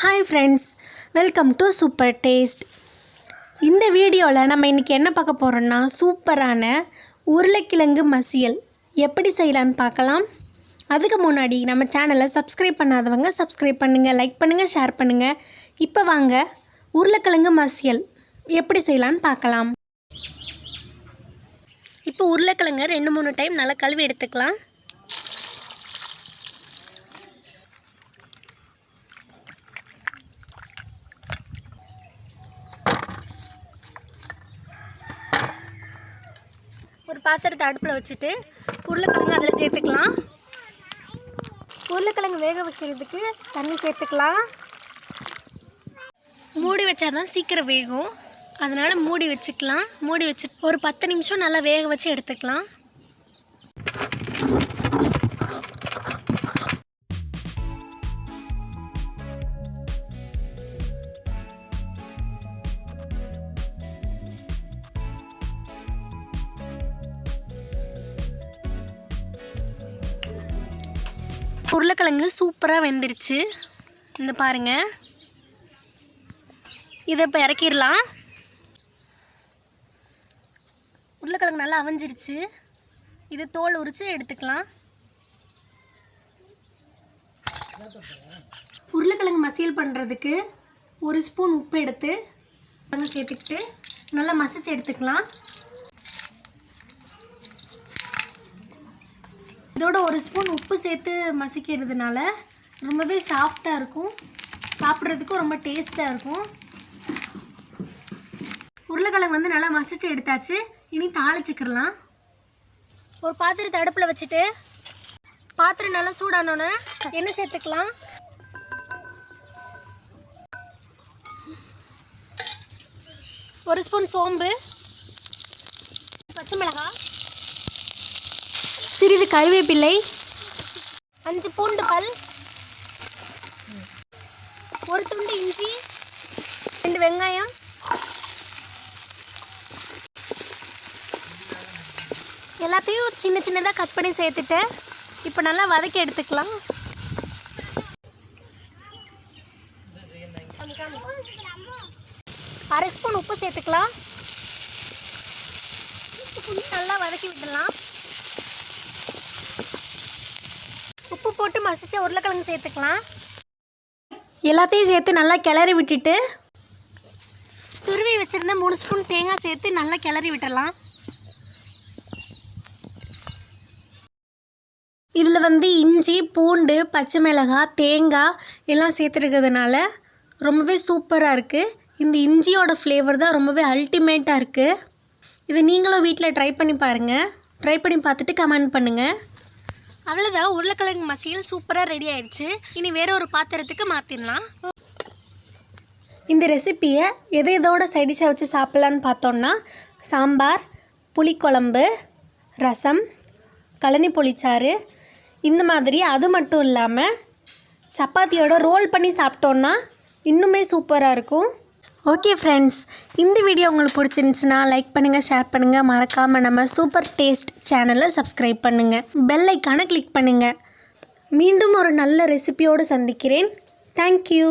Hi friends, welcome to Super Taste. இந்த வீடியோவில் நம்ம இன்றைக்கி என்ன பார்க்க போகிறோம்னா சூப்பரான உருளைக்கிழங்கு மசியல் எப்படி செய்யலான்னு பார்க்கலாம். அதுக்கு முன்னாடி நம்ம சேனலை சப்ஸ்கிரைப் பண்ணாதவங்க சப்ஸ்கிரைப் பண்ணுங்கள், லைக் பண்ணுங்கள், ஷேர் பண்ணுங்கள். இப்போ வாங்க உருளைக்கிழங்கு மசியல் எப்படி செய்யலான்னு பார்க்கலாம். இப்போ உருளைக்கிழங்கு 2-3 டைம் நல்லா கழுவி எடுத்துக்கலாம். ஒரு பாத்திரத்தை அடுப்பில் வச்சுட்டு உருளைக்கிழங்கு அதில் சேர்த்துக்கலாம். உருளைக்கிழங்கு வேக வைக்கிறதுக்கு தண்ணி சேர்த்துக்கலாம். மூடி வச்சா தான் சீக்கிரம் வேகும், அதனால் மூடி வச்சுக்கலாம். மூடி வச்சு ஒரு 10 நிமிஷம் நல்லா வேக வச்சு எடுத்துக்கலாம். உருளைக்கிழங்கு சூப்பராக வெந்துருச்சு. இந்த பாருங்கள், இதை இப்போ இறக்கிடலாம். உருளைக்கிழங்கு நல்லா அவிஞ்சிருச்சு. இதை தோல் உரித்து எடுத்துக்கலாம். உருளைக்கிழங்கு மசியல் பண்ணுறதுக்கு 1 ஸ்பூன் உப்பு எடுத்து சேர்த்துக்கிட்டு நல்லா மசிச்சு எடுத்துக்கலாம். இதோட 1 ஸ்பூன் உப்பு சேர்த்து மசிக்கிறதுனால ரொம்பவே சாஃப்டாக இருக்கும், சாப்பிட்றதுக்கும் ரொம்ப டேஸ்ட்டாக இருக்கும். உருளைக்கிழங்கு வந்து நல்லா மசிச்சு எடுத்தாச்சு. இனி தாளிச்சுக்கிடலாம். ஒரு பாத்திரத்தை அடுப்பில் வச்சுட்டு பாத்திரம் நல்லா சூடானோன்னு எண்ணெய் சேர்த்துக்கலாம். ஒரு ஸ்பூன் சோம்பு, பச்சை மிளகாய், சிறிது கருவேப்பிலை, 5 பூண்டு பல், 1 துண்டு இஞ்சி, 2 வெங்காயம், எல்லாத்தையும் சின்ன சின்னதாக கட் பண்ணி சேர்த்துட்டு இப்போ நல்லா வதக்கி எடுத்துக்கலாம். அரை ஸ்பூன் உப்பு சேர்த்துக்கலாம். நல்லா வதக்கி விடலாம். உப்பு போட்டு மசிச்ச உருளைக்கிழங்கு சேர்த்துக்கலாம். எல்லாத்தையும் சேர்த்து நல்லா கிளறி விட்டுட்டு துருவி வச்சுருந்த 3 ஸ்பூன் தேங்காய் சேர்த்து நல்லா கிளறி விட்டுடலாம். இதில் வந்து இஞ்சி, பூண்டு, பச்சை மிளகாய், தேங்காய் எல்லாம் சேர்த்துருக்கிறதுனால ரொம்பவே சூப்பராக இருக்குது. இந்த இஞ்சியோட ஃப்ளேவர் தான் ரொம்பவே அல்டிமேட்டாக இருக்குது. இதை நீங்களும் வீட்டில் ட்ரை பண்ணி பாருங்கள். ட்ரை பண்ணி பார்த்துட்டு கமெண்ட் பண்ணுங்கள். அவ்வளோதான், உருளைக்கிழங்கு மசியல் சூப்பராக ரெடி ஆயிடுச்சு. இனி வேறு ஒரு பாத்திரத்துக்கு மாற்றிடலாம். இந்த ரெசிப்பியை எதோட சைடிஷாக வச்சு சாப்பிட்லான்னு பார்த்தோன்னா சாம்பார், புளிக்குழம்பு, ரசம், கழனி புளிச்சாறு இந்த மாதிரி. அது மட்டும் இல்லாமல் சப்பாத்தியோட ரோல் பண்ணி சாப்பிட்டோன்னா இன்னுமே சூப்பராக இருக்கும். ஓகே ஃப்ரெண்ட்ஸ், இந்த வீடியோ உங்களுக்கு பிடிச்சிருந்துச்சுன்னா லைக் பண்ணுங்கள், ஷேர் பண்ணுங்கள். மறக்காமல் நம்ம சூப்பர் டேஸ்ட் சேனலை சப்ஸ்கிரைப் பண்ணுங்கள், பெல் ஐக்கானை கிளிக் பண்ணுங்கள். மீண்டும் ஒரு நல்ல ரெசிபியோடு சந்திக்கிறேன். தேங்க்யூ.